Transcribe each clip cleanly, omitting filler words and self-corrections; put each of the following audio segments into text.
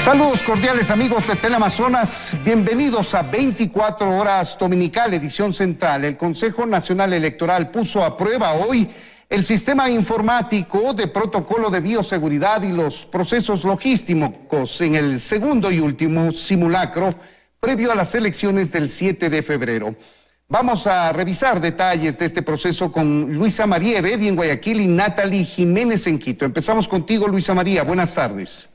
Saludos cordiales amigos de Teleamazonas, bienvenidos a 24 horas dominical, edición central. El Consejo Nacional Electoral puso a prueba hoy el sistema informático de protocolo de bioseguridad y los procesos logísticos en el segundo y último simulacro previo a las elecciones del 7 de febrero. Vamos a revisar detalles de este proceso con Luisa María Heredia en Guayaquil y Natalie Jiménez en Quito. Empezamos contigo, Luisa María. Buenas tardes.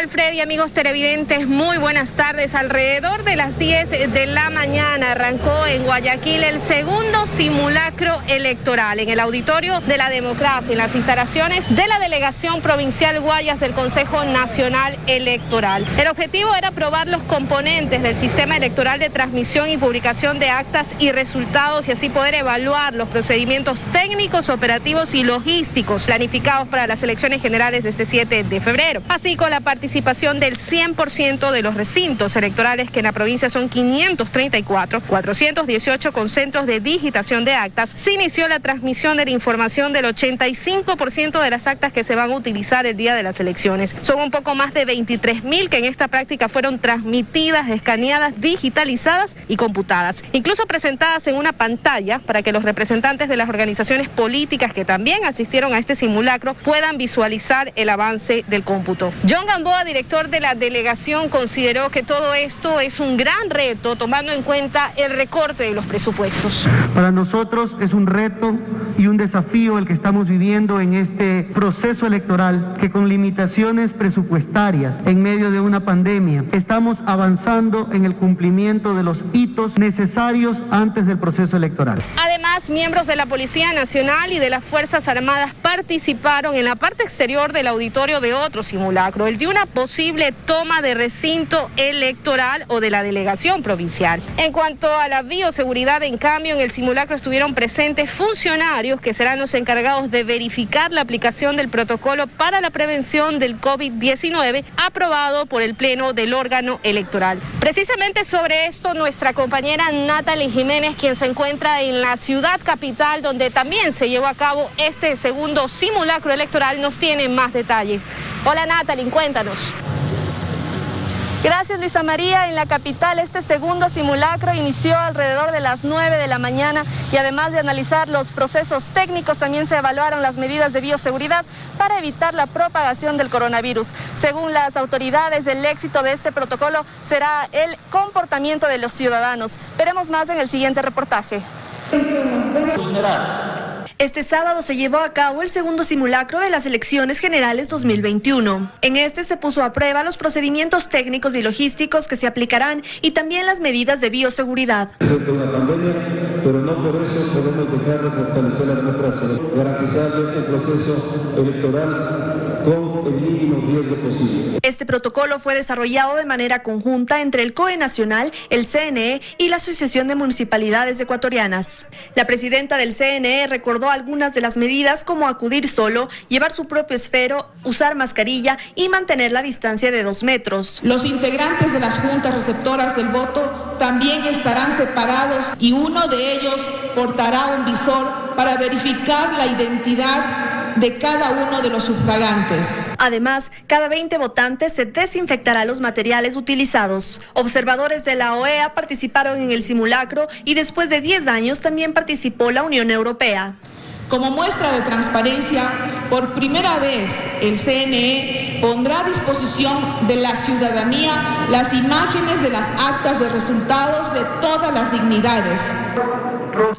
Freddy, amigos televidentes, muy buenas tardes. Alrededor de las 10 de la mañana arrancó en Guayaquil el segundo simulacro electoral en el Auditorio de la Democracia, en las instalaciones de la Delegación Provincial Guayas del Consejo Nacional Electoral. El objetivo era probar los componentes del sistema electoral de transmisión y publicación de actas y resultados y así poder evaluar los procedimientos técnicos, operativos y logísticos planificados para las elecciones generales de este 7 de febrero. Así, con la participación del 100% de los recintos electorales, que en la provincia son 534, 418 con centros de digitación de actas, se inició la transmisión de la información del 85% de las actas que se van a utilizar el día de las elecciones. Son un poco más de 23.000 que en esta práctica fueron transmitidas, escaneadas, digitalizadas y computadas, incluso presentadas en una pantalla para que los representantes de las organizaciones políticas que también asistieron a este simulacro puedan visualizar el avance del cómputo. John Gamboa, director de la delegación, consideró que todo esto es un gran reto, tomando en cuenta el recorte de los presupuestos. Para nosotros es un reto y un desafío el que estamos viviendo en este proceso electoral, que con limitaciones presupuestarias en medio de una pandemia estamos avanzando en el cumplimiento de los hitos necesarios antes del proceso electoral. Además, miembros de la Policía Nacional y de las Fuerzas Armadas participaron en la parte exterior del auditorio de otro simulacro, el de una posible toma de recinto electoral o de la delegación provincial. En cuanto a la bioseguridad, en cambio, en el simulacro estuvieron presentes funcionarios que serán los encargados de verificar la aplicación del protocolo para la prevención del COVID-19 aprobado por el Pleno del órgano electoral. Precisamente sobre esto, nuestra compañera Natalie Jiménez, quien se encuentra en la ciudad capital, donde también se llevó a cabo este segundo simulacro electoral, nos tiene más detalles. Hola Natalie, cuéntanos. Gracias, Luisa María. En la capital, este segundo simulacro inició alrededor de las 9 de la mañana y además de analizar los procesos técnicos, también se evaluaron las medidas de bioseguridad para evitar la propagación del coronavirus. Según las autoridades, el éxito de este protocolo será el comportamiento de los ciudadanos. Veremos más en el siguiente reportaje. Este sábado se llevó a cabo el segundo simulacro de las elecciones generales 2021. En este se puso a prueba los procedimientos técnicos y logísticos que se aplicarán y también las medidas de bioseguridad. Es una pandemia, pero no por eso podemos dejar de fortalecer la democracia, garantizar el proceso electoral con el mínimo riesgo posible. Este protocolo fue desarrollado de manera conjunta entre el COE Nacional, el CNE y la Asociación de Municipalidades Ecuatorianas. La presidenta del CNE recordó algunas de las medidas, como acudir solo, llevar su propio esfero, usar mascarilla y mantener la distancia de 2 metros. Los integrantes de las juntas receptoras del voto también estarán separados y uno de ellos portará un visor para verificar la identidad de cada uno de los sufragantes. Además, cada 20 votantes se desinfectará los materiales utilizados. Observadores de la OEA participaron en el simulacro y después de 10 años también participó la Unión Europea. Como muestra de transparencia, por primera vez el CNE pondrá a disposición de la ciudadanía las imágenes de las actas de resultados de todas las dignidades.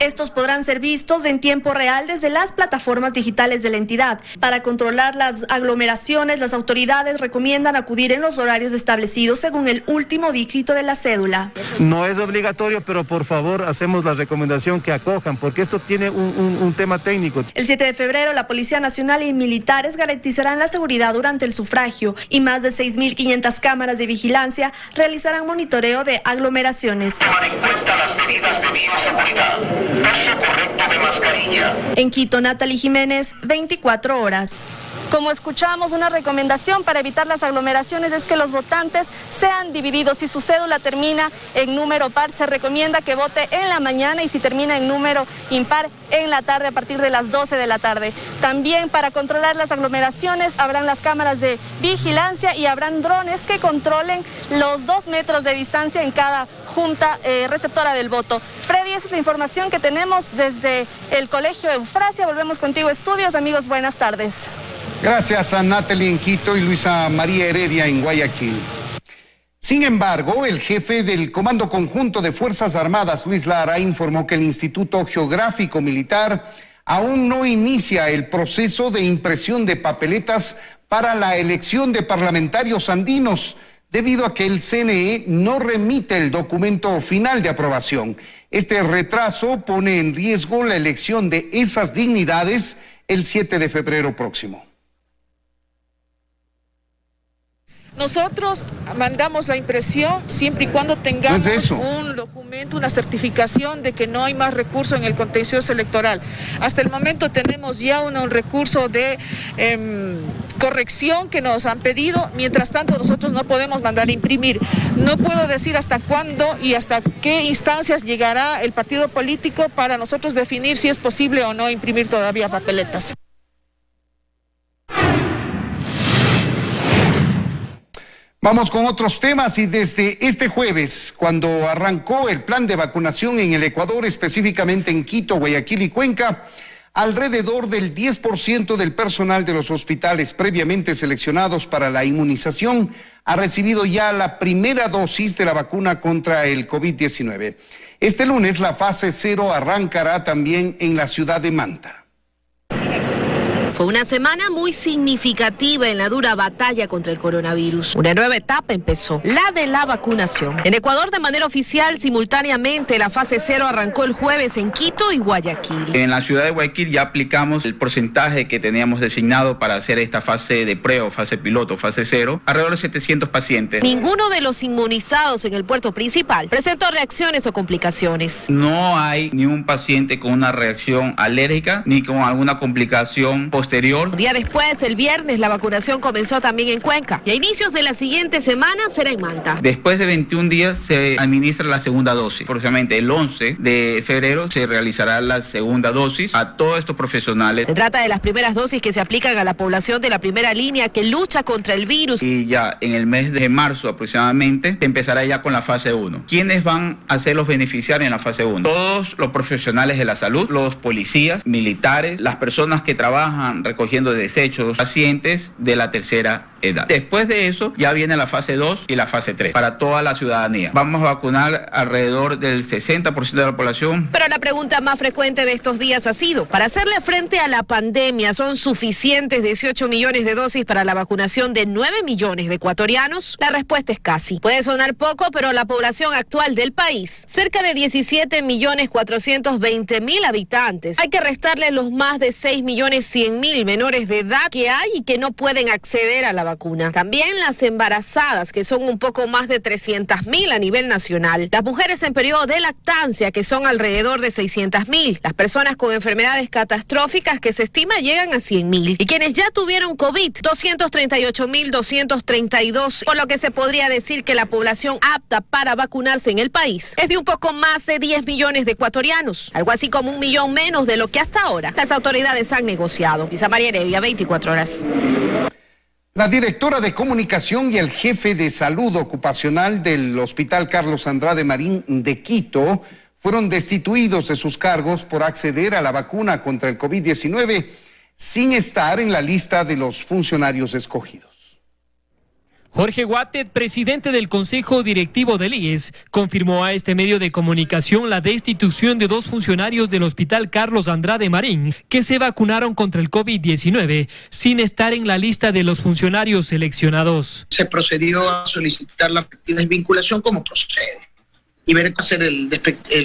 Estos podrán ser vistos en tiempo real desde las plataformas digitales de la entidad. Para controlar las aglomeraciones, las autoridades recomiendan acudir en los horarios establecidos según el último dígito de la cédula. No es obligatorio, pero por favor hacemos la recomendación que acojan, porque esto tiene un tema técnico. El 7 de febrero, la Policía Nacional y militares garantizarán la seguridad durante el sufragio y más de 6.500 cámaras de vigilancia realizarán monitoreo de aglomeraciones. Tomar en cuenta las medidas de bioseguridad. uso correcto de mascarilla. En Quito, Natalie Jiménez, 24 horas. Como escuchamos, una recomendación para evitar las aglomeraciones es que los votantes sean divididos. Si su cédula termina en número par, se recomienda que vote en la mañana, y si termina en número impar, en la tarde, a partir de las 12 de la tarde. También, para controlar las aglomeraciones, habrán las cámaras de vigilancia y habrán drones que controlen los 2 metros de distancia en cada junta receptora del voto. Freddy, esa es la información que tenemos desde el Colegio Eufrasia. Volvemos contigo, estudios. Amigos, buenas tardes. Gracias a Natalie en Quito y Luisa María Heredia en Guayaquil. Sin embargo, el jefe del Comando Conjunto de Fuerzas Armadas, Luis Lara, informó que el Instituto Geográfico Militar aún no inicia el proceso de impresión de papeletas para la elección de parlamentarios andinos, debido a que el CNE no remite el documento final de aprobación. Este retraso pone en riesgo la elección de esas dignidades el 7 de febrero próximo. Nosotros mandamos la impresión siempre y cuando tengamos un documento, una certificación de que no hay más recurso en el contencioso electoral. Hasta el momento tenemos ya un recurso de corrección que nos han pedido. Mientras tanto, nosotros no podemos mandar a imprimir. No puedo decir hasta cuándo y hasta qué instancias llegará el partido político para nosotros definir si es posible o no imprimir todavía papeletas. Vamos con otros temas, y desde este jueves, cuando arrancó el plan de vacunación en el Ecuador, específicamente en Quito, Guayaquil y Cuenca, alrededor del 10% del personal de los hospitales previamente seleccionados para la inmunización ha recibido ya la primera dosis de la vacuna contra el COVID-19. Este lunes la fase 0 arrancará también en la ciudad de Manta. Fue una semana muy significativa en la dura batalla contra el coronavirus. Una nueva etapa empezó, la de la vacunación. En Ecuador, de manera oficial, simultáneamente, la fase 0 arrancó el jueves en Quito y Guayaquil. En la ciudad de Guayaquil ya aplicamos el porcentaje que teníamos designado para hacer esta fase de prueba, fase piloto, fase 0, alrededor de 700 pacientes. Ninguno de los inmunizados en el puerto principal presentó reacciones o complicaciones. No hay ni un paciente con una reacción alérgica ni con alguna complicación posterior. Un día después, el viernes, la vacunación comenzó también en Cuenca, y a inicios de la siguiente semana será en Manta. Después de 21 días se administra la segunda dosis. Próximamente el 11 de febrero se realizará la segunda dosis a todos estos profesionales. Se trata de las primeras dosis que se aplican a la población de la primera línea que lucha contra el virus. Y ya en el mes de marzo aproximadamente se empezará ya con la fase 1. ¿Quiénes van a ser los beneficiarios en la fase 1? Todos los profesionales de la salud, los policías, militares, las personas que trabajan recogiendo desechos, pacientes de la tercera edad. Después de eso ya viene la fase 2 y la fase 3 para toda la ciudadanía. Vamos a vacunar alrededor del 60% de la población. Pero la pregunta más frecuente de estos días ha sido, ¿para hacerle frente a la pandemia son suficientes 18 millones de dosis para la vacunación de 9 millones de ecuatorianos? La respuesta es casi. Puede sonar poco, pero la población actual del país, cerca de 17.420.000 habitantes. Hay que restarle los más de 6.100.000 menores de edad que hay y que no pueden acceder a la vacuna. También las embarazadas, que son un poco más de 300.000 a nivel nacional. Las mujeres en periodo de lactancia, que son alrededor de 600.000. Las personas con enfermedades catastróficas, que se estima llegan a 100.000. Y quienes ya tuvieron COVID, 238.232. Por lo que se podría decir que la población apta para vacunarse en el país es de un poco más de 10 millones de ecuatorianos. Algo así como 1 millón menos de lo que hasta ahora las autoridades han negociado. Luisa María Heredia, 24 horas. La directora de comunicación y el jefe de salud ocupacional del Hospital Carlos Andrade Marín de Quito fueron destituidos de sus cargos por acceder a la vacuna contra el COVID-19 sin estar en la lista de los funcionarios escogidos. Jorge Guatet, presidente del Consejo Directivo del IES, confirmó a este medio de comunicación la destitución de 2 funcionarios del Hospital Carlos Andrade Marín que se vacunaron contra el COVID-19 sin estar en la lista de los funcionarios seleccionados. Se procedió a solicitar la desvinculación como procede y ver hacer el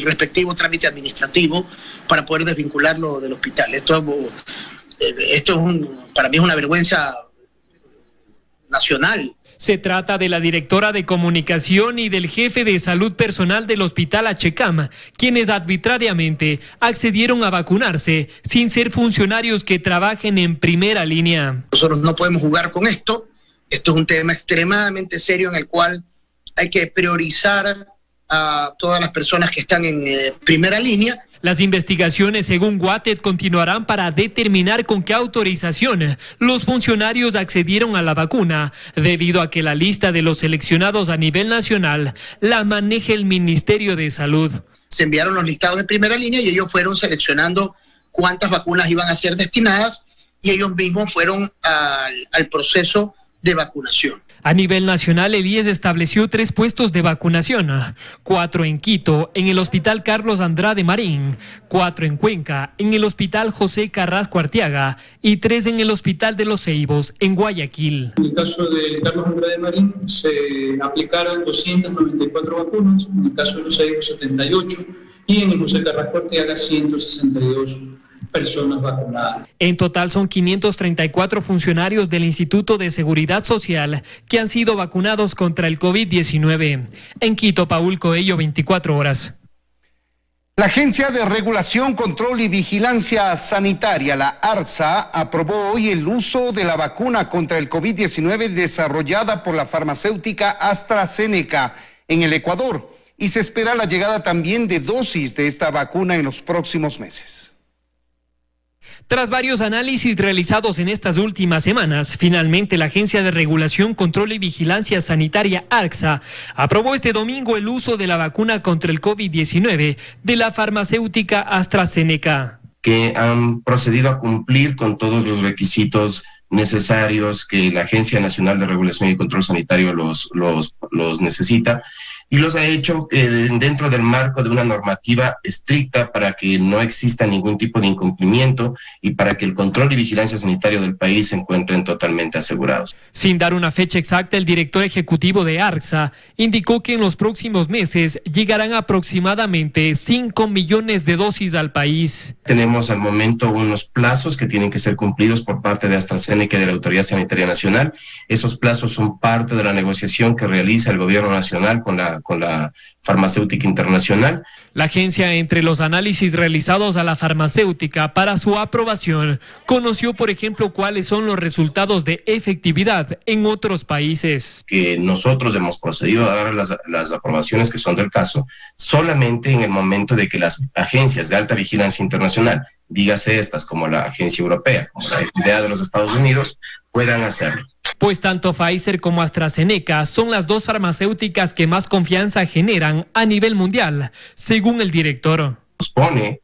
respectivo trámite administrativo para poder desvincularlo del hospital. Esto es para mí es una vergüenza nacional. Se trata de la directora de comunicación y del jefe de salud personal del Hospital Achecam, quienes arbitrariamente accedieron a vacunarse sin ser funcionarios que trabajen en primera línea. Nosotros no podemos jugar con esto. Esto es un tema extremadamente serio en el cual hay que priorizar a todas las personas que están en primera línea. Las investigaciones, según Guatet, continuarán para determinar con qué autorización los funcionarios accedieron a la vacuna, debido a que la lista de los seleccionados a nivel nacional la maneja el Ministerio de Salud. Se enviaron los listados de primera línea y ellos fueron seleccionando cuántas vacunas iban a ser destinadas y ellos mismos fueron al proceso de vacunación. A nivel nacional, el IES estableció 3 puestos de vacunación, 4 en Quito, en el Hospital Carlos Andrade Marín, 4 en Cuenca, en el Hospital José Carrasco Arteaga y 3 en el Hospital de los Ceibos, en Guayaquil. En el caso del Carlos Andrade Marín se aplicaron 294 vacunas, en el caso de los Ceibos 78 y en el José Carrasco Arteaga 162 personas vacunadas. En total son 534 funcionarios del Instituto de Seguridad Social que han sido vacunados contra el COVID-19. En Quito, Paul Coello, 24 horas. La Agencia de Regulación, Control y Vigilancia Sanitaria, la ARSA, aprobó hoy el uso de la vacuna contra el COVID-19 desarrollada por la farmacéutica AstraZeneca en el Ecuador, y se espera la llegada también de dosis de esta vacuna en los próximos meses. Tras varios análisis realizados en estas últimas semanas, finalmente la Agencia de Regulación, Control y Vigilancia Sanitaria, ARSA, aprobó este domingo el uso de la vacuna contra el COVID-19 de la farmacéutica AstraZeneca. Que han procedido a cumplir con todos los requisitos necesarios que la Agencia Nacional de Regulación y Control Sanitario los necesita, y los ha hecho dentro del marco de una normativa estricta para que no exista ningún tipo de incumplimiento y para que el control y vigilancia sanitario del país se encuentren totalmente asegurados. Sin dar una fecha exacta, el director ejecutivo de ARSA indicó que en los próximos meses llegarán aproximadamente 5 millones de dosis al país. Tenemos al momento unos plazos que tienen que ser cumplidos por parte de AstraZeneca y de la Autoridad Sanitaria Nacional. Esos plazos son parte de la negociación que realiza el gobierno nacional con la farmacéutica internacional. La agencia, entre los análisis realizados a la farmacéutica para su aprobación, conoció, por ejemplo, cuáles son los resultados de efectividad en otros países. Que nosotros hemos procedido a dar las aprobaciones que son del caso solamente en el momento de que las agencias de alta vigilancia internacional, dígase estas como la Agencia Europea, como la FDA de los Estados Unidos, puedan hacerlo. Pues tanto Pfizer como AstraZeneca son las 2 farmacéuticas que más confianza generan a nivel mundial, según el director. Nos pone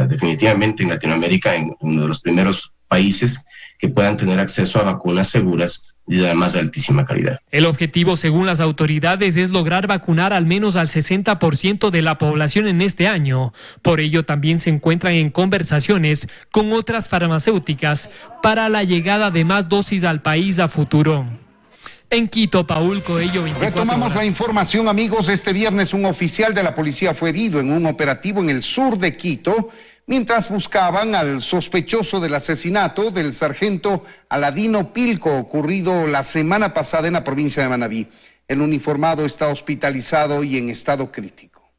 definitivamente en Latinoamérica en uno de los primeros países que puedan tener acceso a vacunas seguras y de más altísima calidad. El objetivo, según las autoridades, es lograr vacunar al menos al 60% de la población en este año. Por ello, también se encuentran en conversaciones con otras farmacéuticas para la llegada de más dosis al país a futuro. En Quito, Paul Coello, 24 Retomamos horas. la información, amigos. Este viernes un oficial de la policía fue herido en un operativo en el sur de Quito, mientras buscaban al sospechoso del asesinato del sargento Aladino Pilco, ocurrido la semana pasada en la provincia de Manabí. El uniformado está hospitalizado y en estado crítico.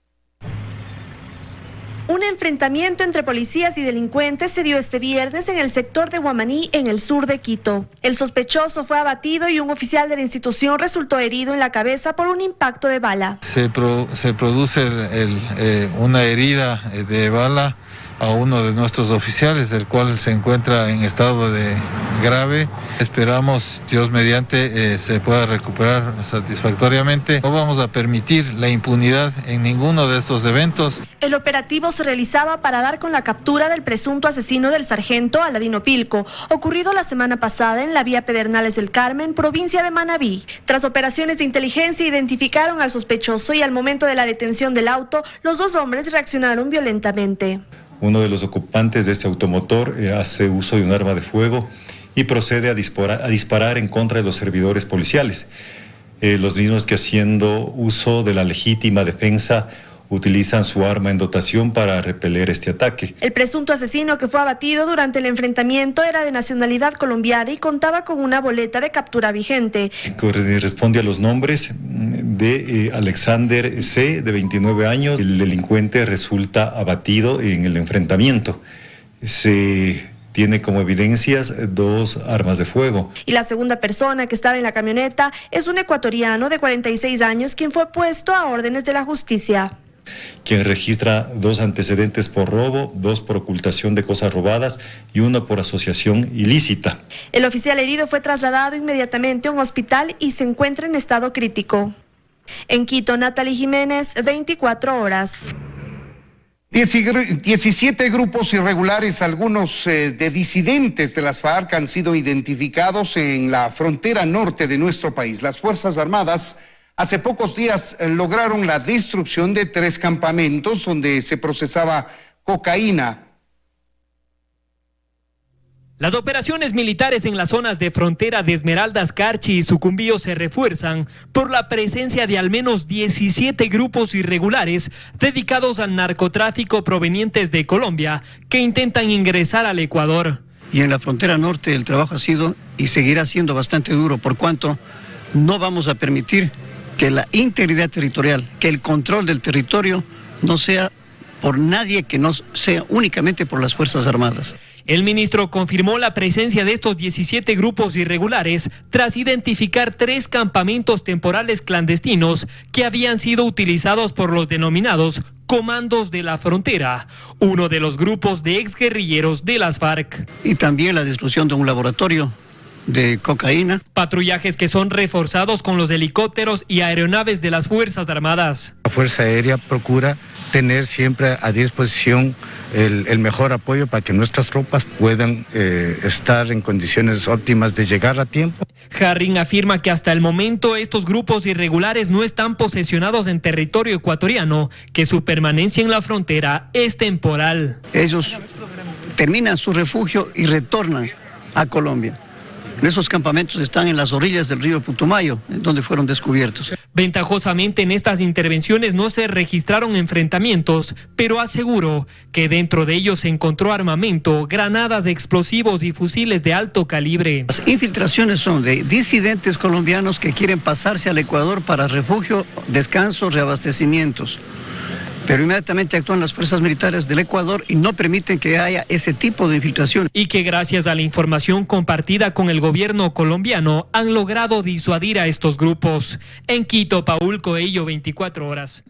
Un enfrentamiento entre policías y delincuentes se dio este viernes en el sector de Guamaní, en el sur de Quito. El sospechoso fue abatido y un oficial de la institución resultó herido en la cabeza por un impacto de bala. Se produce una herida de bala a uno de nuestros oficiales, el cual se encuentra en estado de grave. Esperamos, Dios mediante, se pueda recuperar satisfactoriamente. No vamos a permitir la impunidad en ninguno de estos eventos. El operativo se realizaba para dar con la captura del presunto asesino del sargento Aladino Pilco, ocurrido la semana pasada en la vía Pedernales del Carmen, provincia de Manabí. Tras operaciones de inteligencia identificaron al sospechoso y al momento de la detención del auto, los 2 hombres reaccionaron violentamente. Uno de los ocupantes de este automotor hace uso de un arma de fuego y procede a disparar en contra de los servidores policiales. Los mismos que, haciendo uso de la legítima defensa, utilizan su arma en dotación para repeler este ataque. El presunto asesino que fue abatido durante el enfrentamiento era de nacionalidad colombiana y contaba con una boleta de captura vigente. Responde a los nombres de Alexander C., de 29 años. El delincuente resulta abatido en el enfrentamiento. Se tiene como evidencias 2 armas de fuego. Y la segunda persona que estaba en la camioneta es un ecuatoriano de 46 años quien fue puesto a órdenes de la justicia. Quien registra 2 antecedentes por robo, 2 por ocultación de cosas robadas y 1 por asociación ilícita. El oficial herido fue trasladado inmediatamente a un hospital y se encuentra en estado crítico. En Quito, Natalie Jiménez, 24 horas. 17 grupos irregulares, algunos de disidentes de las FARC, han sido identificados en la frontera norte de nuestro país. Las Fuerzas Armadas hace pocos días lograron la destrucción de 3 campamentos donde se procesaba cocaína. Las operaciones militares en las zonas de frontera de Esmeraldas, Carchi y Sucumbío se refuerzan por la presencia de al menos 17 grupos irregulares dedicados al narcotráfico provenientes de Colombia que intentan ingresar al Ecuador. Y en la frontera norte el trabajo ha sido y seguirá siendo bastante duro, por cuanto no vamos a permitir que la integridad territorial, que el control del territorio no sea por nadie, que no sea únicamente por las Fuerzas Armadas. El ministro confirmó la presencia de estos 17 grupos irregulares tras identificar 3 campamentos temporales clandestinos que habían sido utilizados por los denominados comandos de la frontera, uno de los grupos de exguerrilleros de las FARC. Y también la destrucción de un laboratorio de cocaína. Patrullajes que son reforzados con los helicópteros y aeronaves de las Fuerzas Armadas. La Fuerza Aérea procura tener siempre a disposición el mejor apoyo para que nuestras tropas puedan estar en condiciones óptimas de llegar a tiempo. Jarrín afirma que hasta el momento estos grupos irregulares no están posesionados en territorio ecuatoriano, que su permanencia en la frontera es temporal. Ellos terminan su refugio y retornan a Colombia. Esos campamentos están en las orillas del río Putumayo, donde fueron descubiertos. Ventajosamente en estas intervenciones no se registraron enfrentamientos, pero aseguró que dentro de ellos se encontró armamento, granadas, explosivos y fusiles de alto calibre. Las infiltraciones son de disidentes colombianos que quieren pasarse al Ecuador para refugio, descanso, reabastecimientos. Pero inmediatamente actúan las fuerzas militares del Ecuador y no permiten que haya ese tipo de infiltración. Y que gracias a la información compartida con el gobierno colombiano han logrado disuadir a estos grupos. En Quito, Paul Coello, 24 horas.